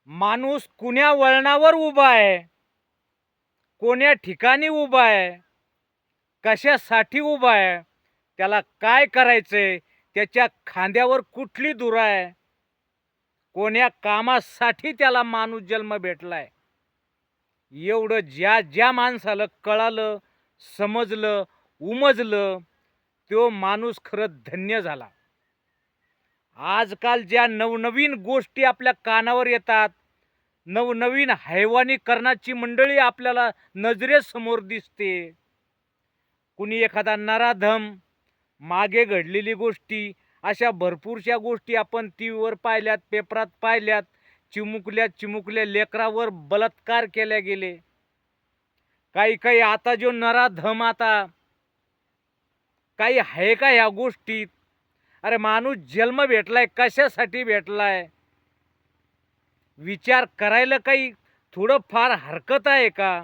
माणूस कुण्या वळणावर उभा आहे, कोण्या ठिकाणी उभा आहे, कशासाठी उभा आहे, त्याला काय करायचंय, त्याच्या खांद्यावर कुठली धुरा आहे, कोण्या कामासाठी त्याला माणूस जन्म भेटलाय, एवढं ज्या ज्या माणसाला कळालं, समजलं, उमजलं, तो माणूस खरं धन्य झाला. आजकाल ज्या नवनवीन गोष्टी आपल्या कानावर येतात, नवनवीन हैवानीकरणाची मंडळी आपल्याला नजरेसमोर दिसते. कुणी एखादा नराधम, मागे घडलेली गोष्टी, अशा भरपूरशा गोष्टी आपण टीव्हीवर पाहिल्यात, पेपरात पाहिल्यात. चिमुकल्या चिमुकल्या लेकरावर बलात्कार केले गेले. काही काही आता जो नराधम आता काही आहे का ह्या गोष्टीत? अरे माणूस जन्म भेटलाय, कशासाठी भेटलाय? विचार करायला काही थोडं फार हरकत आहे का?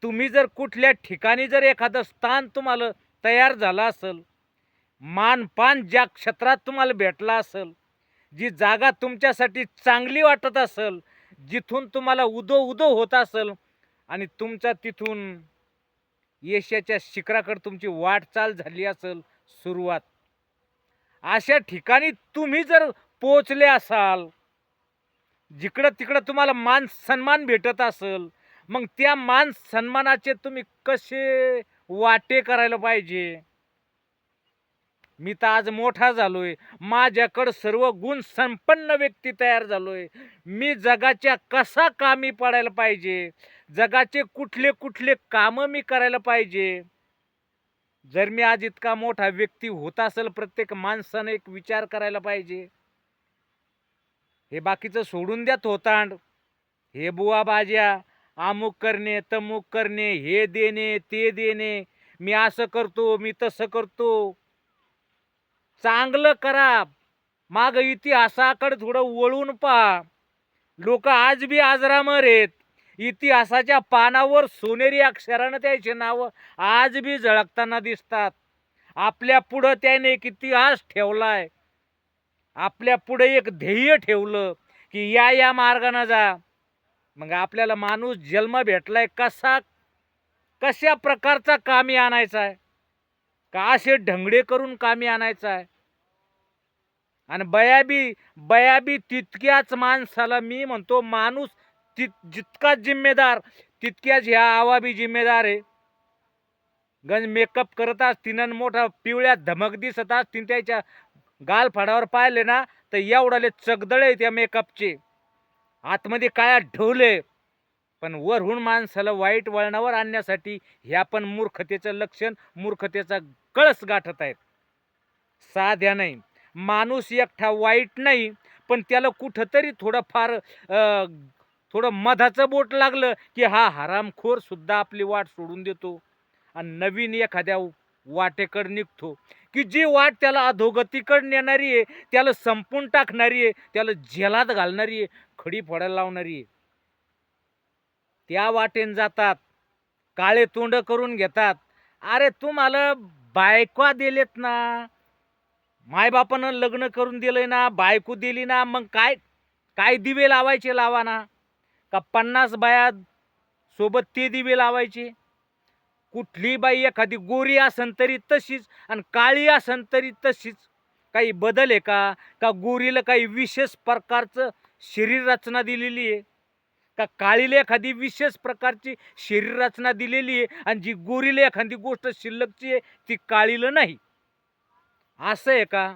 तुम्ही जर कुठल्या ठिकाणी जर एखादं स्थान तुम्हाला तयार झालं असेल, मानपान ज्या क्षेत्रात तुम्हाला भेटला असेल, जी जागा तुमच्यासाठी चांगली वाटत असेल, जिथून तुम्हाला उदो उदो होत असेल आणि तुमचा तिथून यशाच्या शिखराकडे तुमची वाटचाल झाली असेल सुरुवात, अशा ठिकाणी तुम्ही जर पोचले असाल, जिकडं तिकडं तुम्हाला मान सन्मान भेटत असेल, मग त्या मान सन्मानाचे तुम्ही कसे वाटे करायला पाहिजे? मी तर आज मोठा झालोय, माझ्याकडं सर्व गुण संपन्न व्यक्ती तयार झालोय. मी जगाच्या कसा कामी पडायला पाहिजे, जगाचे कुठले कुठले काम मी करायला पाहिजे. जर मी आज इतका मोठा व्यक्ती होत असेल, प्रत्येक माणसाने एक विचार करायला पाहिजे. हे बाकीचं सोडून द्या थोतांड, हे बुवा बाज्या, अमुक करणे तमुक करणे, हे देणे ते देणे, मी असं करतो, मी तसं करतो. चांगलं करा, माग इतिहासाकडे थोडं वळून पहा. लोक आज बी आजरामर आहेत. इतिहासाच्या पानावर सोनेरी अक्षरानं त्याचे नाव आज बी झळकताना दिसतात. आपल्या पुढं त्याने एक इतिहास ठेवलाय, आपल्या पुढे एक ध्येय ठेवलं की या मार्गाने जा. मग आपल्याला माणूस जन्म भेटलाय, कशा प्रकारचा कामी आणायचा आहे, का असे ढंगडे करून कामी आणायचा आहे? आणि बयाबी तितक्याच माणसाला मी म्हणतो, माणूस जितका जिम्मेदार तितक्याच ह्या आवा बी जिम्मेदार आहे. गंज मेकअप करत असतील, मोठा पिवळ्या धमक दिसत असतील, त्याच्या गाल फाडावर पाहिले ना तर एवढाले चगदळे त्या मेकअपचे, आतमध्ये काय ढवले. पण वरहून माणसाला वाईट वळणावर आणण्यासाठी ह्या पण मूर्खतेचं लक्षण, मूर्खतेचा कळस गाठत आहेत. साध्या नाही. माणूस एकटा वाईट नाही, पण त्याला कुठंतरी थोडंफार थोडं मधाचं बोट लागलं की हा हरामखोर सुद्धा आपली वाट सोडून देतो आणि नवीन एखाद्या वाटेकडे निघतो, की जी वाट त्याला अधोगतीकडे नेणारी आहे, त्याला संपून टाकणारी आहे, त्याला जेलात घालणारी आहे, खडी फोडायला लावणारी आहे. त्या वाटेन जातात, काळे तोंड करून घेतात. अरे तुम्हाला बायका दिलेत ना, मायबापानं लग्न करून दिलंय ना, बायको दिली ना, मग काय काय दिवे लावायचे लावा ना. का 50 बाया सोबत ते दिवे लावायचे? कुठली बाई एखादी गोरी असन तरी तशीच आणि काळी असन तरी तशीच. काही बदल आहे का? का गोरीला काही विशेष प्रकारचं शरीर रचना दिलेली आहे, का काळीला एखादी विशेष प्रकारची शरीर रचना दिलेली आहे आणि जी गोरीला एखादी गोष्ट शिल्लकची आहे ती काळीला नाही? असं आहे का?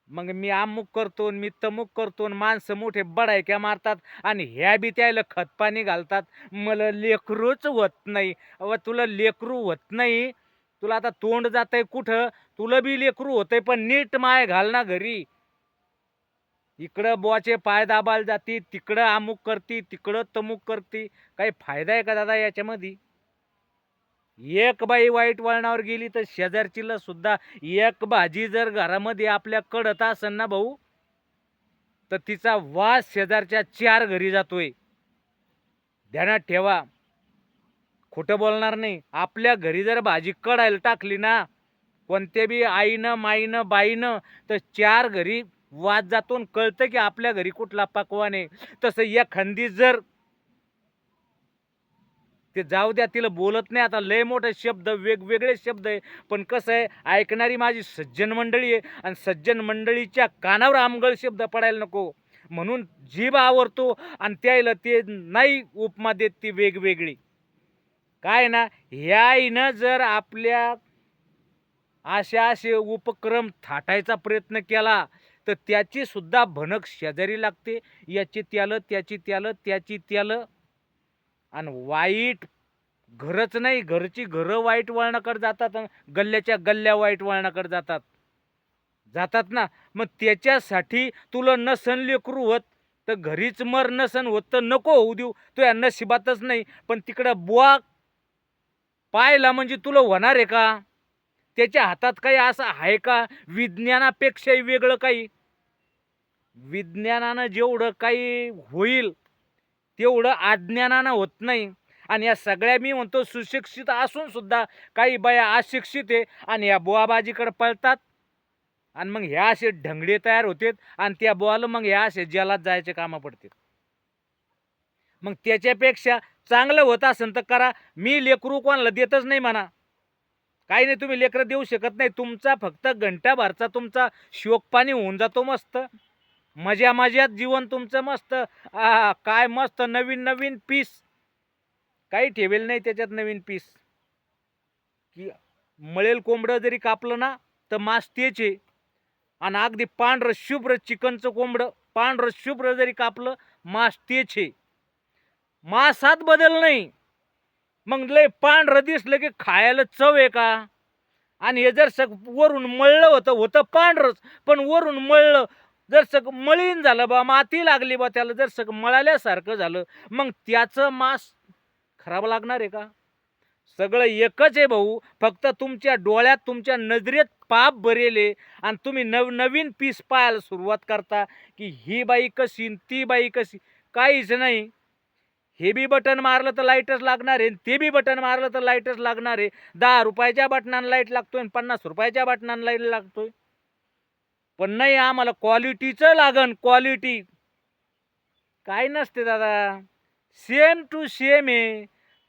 मग मी अमुक करतो, मी तमुक करतो, माणसं मोठे बडायक्या मारतात आणि ह्या बी त्याला खतपाणी घालतात. मला लेकरूच होत नाही. अव तुला लेकरू होत नाही, तुला आता तोंड जातंय कुठं? तुला बी लेकरू होतंय, पण नीट माय घाल ना घरी. इकडं बुवाचे पाय दाबायला जाती, तिकडं अमुक करती, तिकडं तमुक करती. काही फायदा आहे का दादा याच्यामध्ये? एक बाई वाईट वळणावर गेली तर शेजारचीला सुद्धा, एक भाजी जर घरामध्ये आपल्या कडत असेल ना भाऊ, तर तिचा वास शेजारच्या 4 घरी जातोय. ध्यानात ठेवा, खोटं बोलणार नाही. आपल्या घरी जर भाजी कडायला टाकली ना, कोणत्या बी आईनं, माईनं, बाईनं, तर 4 घरी वाद जातो आणि कळतं की आपल्या घरी कुठला पकवान आहे. तसं एखादी जर ते जाऊ द्या तिला बोलत नाही आता लय मोठे शब्द वेगवेगळे शब्द आहे. पण कसं आहे ऐकणारी माझी सज्जन मंडळी आहे आणि सज्जन मंडळीच्या कानावर आमगळ शब्द पडायला नको म्हणून जीभ आवरतो आणि त्याला ते नाही उपमा देत ती वेगवेगळी. काय ना ह्याईनं जर आपल्या असे उपक्रम थाटायचा प्रयत्न केला तर त्याची सुद्धा भनक शेजारी लागते. याची त्यालं, त्याची त्यालं, त्याची त्यालं आणि वाईट घरच नाही घरची घरं वाईट वळणाकडे जातात आणि गल्ल्याच्या गल्ल्या वाईट वळणाकडे जातात जातात ना. मग त्याच्यासाठी तुला नसन लेकरू होत तर घरीच मर, नसन होत तर नको होऊ देऊ, तुझ्या नशिबातच नाही. पण तिकडं बुवा पाहिला म्हणजे तुला होणार आहे का? त्याच्या हातात काही असं आहे का विज्ञानापेक्षाही वेगळं काही? विज्ञानानं जेवढं काही होईल तेवढं अज्ञानानं होत नाही. आणि या सगळ्या मी म्हणतो सुशिक्षित असून सुद्धा काही बाया अशिक्षित आहे आणि या बुवाबाजीकडे पळतात आणि मग ह्या असे ढंगडे तयार होतात आणि त्या बुवाला मग ह्या असे जेलात जायचे कामं पडतात. मग त्याच्यापेक्षा चांगलं होत असेल तर करा. मी लेकरू कोणाला देतच नाही म्हणा. काही नाही तुम्ही लेकरं देऊ शकत नाही. तुमचा फक्त घंटाभरचा तुमचा शोकपाणी होऊन जातो मस्त. मजा मजात जीवन तुमचं मस्त. काय मस्त नवीन नवीन पीस. काही ठेवेल नाही त्याच्यात नवीन पीस. की मळेल कोंबडं जरी कापलं ना तर मांस तेच आहे. आणि अगदी पांढरं शुभ्र चिकनचं कोंबडं पांढरं शुभ्र जरी कापलं मांस तेच आहे. मांसात बदल नाही. मग लय पांढरं दिसलं की खायला चव आहे का? आणि हे जर वरून मळलं होतं पांढरंच पण वरून मळलं जर मळीन झालं बा माती लागली बा त्याला जर मळाल्यासारखं झालं मग त्याचं मांस खराब लागणार आहे का? सगळं एकच आहे भाऊ. फक्त तुमच्या डोळ्यात तुमच्या नजरेत पाप भरेले आणि तुम्ही नवीन पीस पाहायला सुरुवात करता की ही बाई कशी ती बाई कशी. काहीच नाही. हे बी बटन मारलं तर लाईटच लागणार आहे, ते बी बटन मारलं तर लाईटच लागणार आहे. 10 रुपयाच्या बटनाला लाईट लागतोय आणि 50 रुपयाच्या बटनाला लाईट लागतोय. पण नाही आम्हाला क्वालिटीचं लागन क्वालिटी. काय नसते दादा. सेम टू सेम आहे.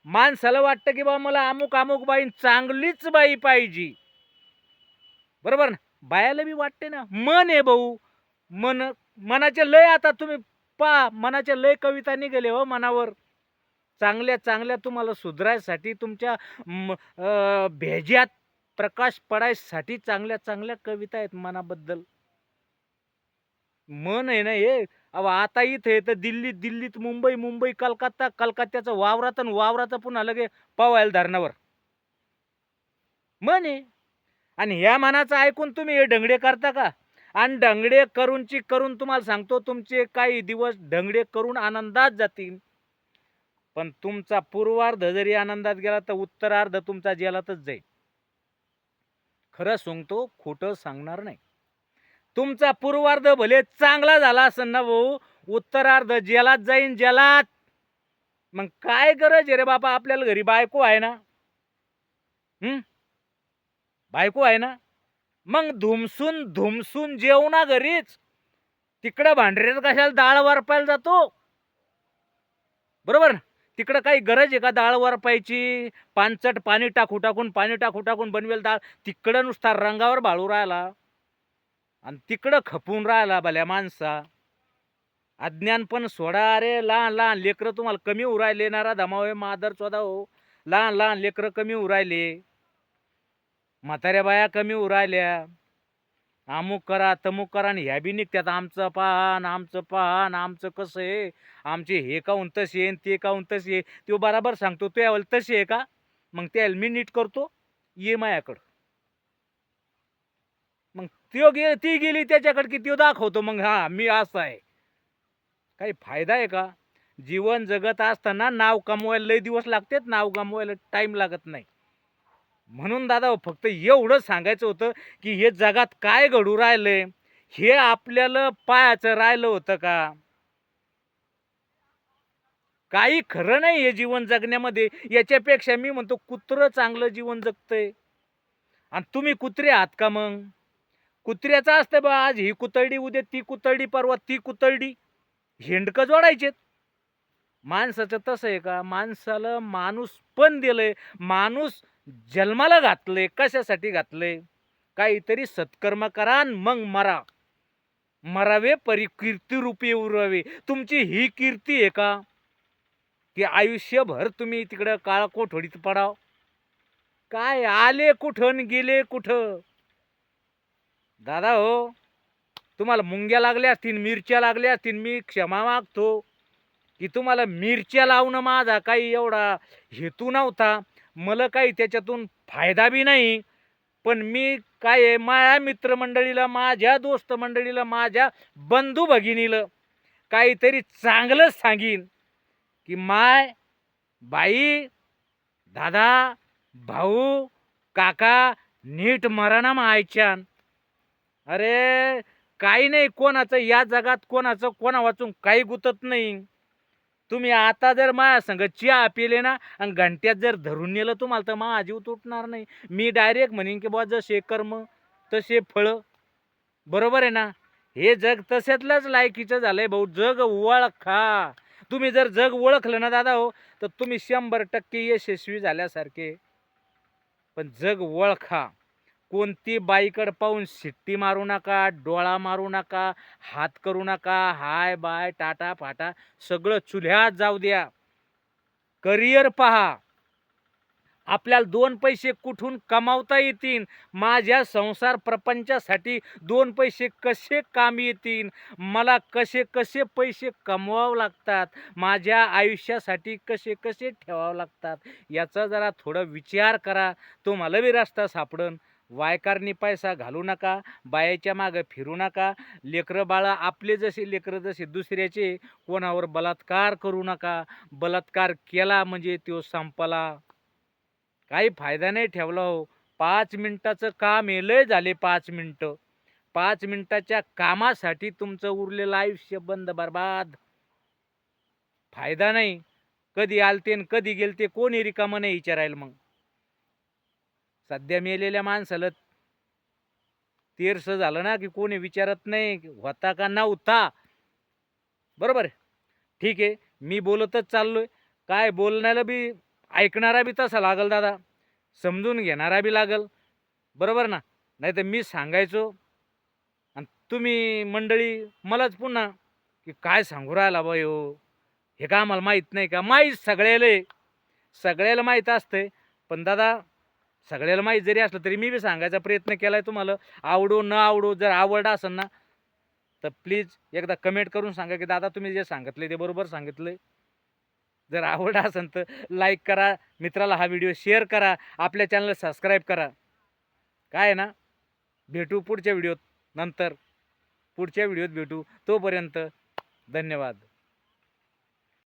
माणसाला वाटतं की बाबा मला अमुक अमुक बाई चांगलीच बाई पाहिजे. बरोबर ना? बायाला बी वाटते ना. मन आहे भाऊ. मनाचे लय आता तुम्ही पहा मनाच्या लय कविता निघाले हो मनावर. चांगल्या चांगल्या तुम्हाला सुधारायसाठी तुमच्या भेज्यात प्रकाश पडायसाठी चांगल्या चांगल्या कविता आहेत मनाबद्दल. मन आहे ना हे. अहो आता इथे तर दिल्लीत मुंबई कलकत्त्याचं वावरात आणि वावराचं पुन्हा लगे पवायला धरणावर मन आहे. आणि ह्या मनाचं ऐकून तुम्ही हे ढंगडे करता का? आणि ढंगडे करून तुम्हाला सांगतो तुमचे काही दिवस ढंगडे करून आनंदात जातील. पण तुमचा पूर्वार्ध जरी आनंदात गेला तर उत्तरार्ध तुमचा जेलातच जाईल. खरं सांगतो खोटं सांगणार नाही. तुमचा पूर्वार्ध भले चांगला झाला असेल ना भाऊ उत्तरार्ध जेलात जाईन जेलात. मग काय गरज आहे रे बाबा आपल्याला घरी बायको आहे ना. बायको आहे ना. मग धुमसून जेवणा घरीच. तिकडं भांडऱ्यात कशाला डाळ वारपायला जातो. बरोबर. तिकडं काही गरज आहे का डाळ वारपायची? पानचट पाणी टाकून बनवेल डाळ. तिकडं नुसता रंगावर बाळू राहिला आणि तिकडं खपून राहिला भल्या माणसा. अज्ञानपण सोडा रे. लहान लहान लेकरं तुम्हाला कमी उरायले नारा धमावे मादर चोदा हो. लहान लहान लेकरं कमी उरायले. म्हाताऱ्या बाया कमी उरायल्या. अमुक करा तमुक करा आणि ह्या बी निघत्यात आमचं पान आमचं कसं आहे आमचे हे काहून तसे आहे ते काहून तसे आहे. तो बराबर सांगतो तो यावल तसे आहे का? मग ते मी नीट करतो ये मायाकडं. मग ती गेली त्याच्याकडे की तो दाखवतो मग हा मी असं आहे. काही फायदा आहे का? जीवन जगत असताना नाव कमवायला लय दिवस लागतात. नाव कमवायला टाइम लागत नाही. म्हणून दादा फक्त एवढं सांगायचं होतं की हे जगात काय घडू राहिलंय हे आपल्याला पाहायचं राहिलं होतं का? काही खरं नाही हे जीवन जगण्यामध्ये. याच्यापेक्षा मी म्हणतो कुत्रं चांगलं जीवन जगतंय. आणि तुम्ही कुत्रे आहात का मग? कुत्र्याचं असतं बा, आज ही कुतरडी उद्या ती कुतरडी परवा ती कुतरडी, हिंडकं जोडायचे. माणसाचं तसं आहे का? माणसाला माणूस पण दिलंय, माणूस जन्माला घातलंय. कशासाठी घातलंय? काहीतरी सत्कर्म करा आणि मग मरा. मरावे परी कीर्तिरूपी उरावे. तुमची ही कीर्ती आहे का की आयुष्यभर तुम्ही तिकडं काळा कोठडीत पडाव? काय आले कुठं आणि गेले कुठं? दादा हो, तुम्हाला मुंग्या लागल्या असतील, मिरच्या लागल्या असतील, मी क्षमा मागतो की तुम्हाला मिरच्या लावणं माझा काही एवढा हेतू नव्हता. मला काही त्याच्यातून फायदा बी नाही. पण मी काय आहे, माझ्या मित्रमंडळीला, माझ्या दोस्त मंडळीला, माझ्या बंधू भगिनीला काहीतरी चांगलंच सांगीन की माय, बाई, दादा, भाऊ, काका, नीट मरा ना मायच्यान. अरे काही नाही, कोणाचं या जगात कोणाचं कोणा वाचून काही गुतत नाही. तुम्ही आता जर माझ्या संग चहा पिले ना आणि घंट्यात जर धरून नेलं तुम्हाला, तर माझा जीव तुटणार नाही. मी डायरेक्ट म्हणेन की बुवा जसे कर्म तसे फळ. बरोबर आहे ना? हे जग तशातलंच लायकीचं झालंय भाऊ. जग ओळखा. तुम्ही जर जग ओळखलं ना दादा हो, तर तुम्ही 100% यशस्वी झाल्यासारखे. पण जग ओळखा. कोणती बाईकडे पाहून शिट्टी मारू नका, डोळा मारू नका, हात करू नका, हाय बाय टाटा फाटा सगळं चुल्ह्यात जाऊ द्या. करिअर पहा. आपल्याला 2 पैसे कुठून कमावता येतील, माझ्या संसार प्रपंचासाठी 2 पैसे कसे कामी येतील, मला कसे कसे पैसे कमवावं लागतात, माझ्या आयुष्यासाठी कसे कसे ठेवावं लागतात, याचा जरा थोडा विचार करा. तुम्हाला बी रस्ता सापडन. वायकारणी पैसा घालू नका, बायाच्या मागं फिरू नका. लेकरं बाळा आपले जसे लेकरं जसे दुसऱ्याचे, कोणावर बलात्कार करू नका. बलात्कार केला म्हणजे तो संपला. काही फायदा नाही ठेवला हो. 5 मिनिटाचं काम आहे, लय झाले 5 मिनिटं. 5 मिनिटाच्या कामासाठी तुमचं उरलेलं आयुष्य बंद बरबाद. फायदा नाही. कधी आलते आणि कधी गेलते कोणी रिकामं नाही विचारायला. मग सध्या मेलेल्या माणसाला तेरसं झालं ना की कोणी विचारत नाही होता का नव्हता. बरोबर आहे? ठीक आहे, मी बोलतच चाललोय. काय बोलण्याला बी ऐकणारा बी तसा लागल दादा, समजून घेणारा बी लागल. बरोबर ना? नाही तर मी सांगायचो आणि तुम्ही मंडळी मलाच पुन्हा की काय सांगू राहिला बाई हो, हे का आम्हाला माहीत नाही का? माहीत सगळ्याला आहे. सगळ्याला माहीत असतंय. पण दादा, सगळ्याला माहीत जरी असलं तरी मी बी सांगायचा प्रयत्न केलाय तुम्हाला. आवडो न आवडो, जर आवडलं असेल ना तर प्लीज एकदा कमेंट करून सांगा की दादा तुम्ही जे सांगितले ते बरोबर सांगितलंय. जर आवडलं असेल तर लाईक करा, मित्राला हा व्हिडिओ शेअर करा, आपल्या चॅनलला सबस्क्राईब करा. काय आहे ना, भेटू पुढच्या व्हिडिओत. नंतर पुढच्या व्हिडिओत भेटू. तोपर्यंत धन्यवाद.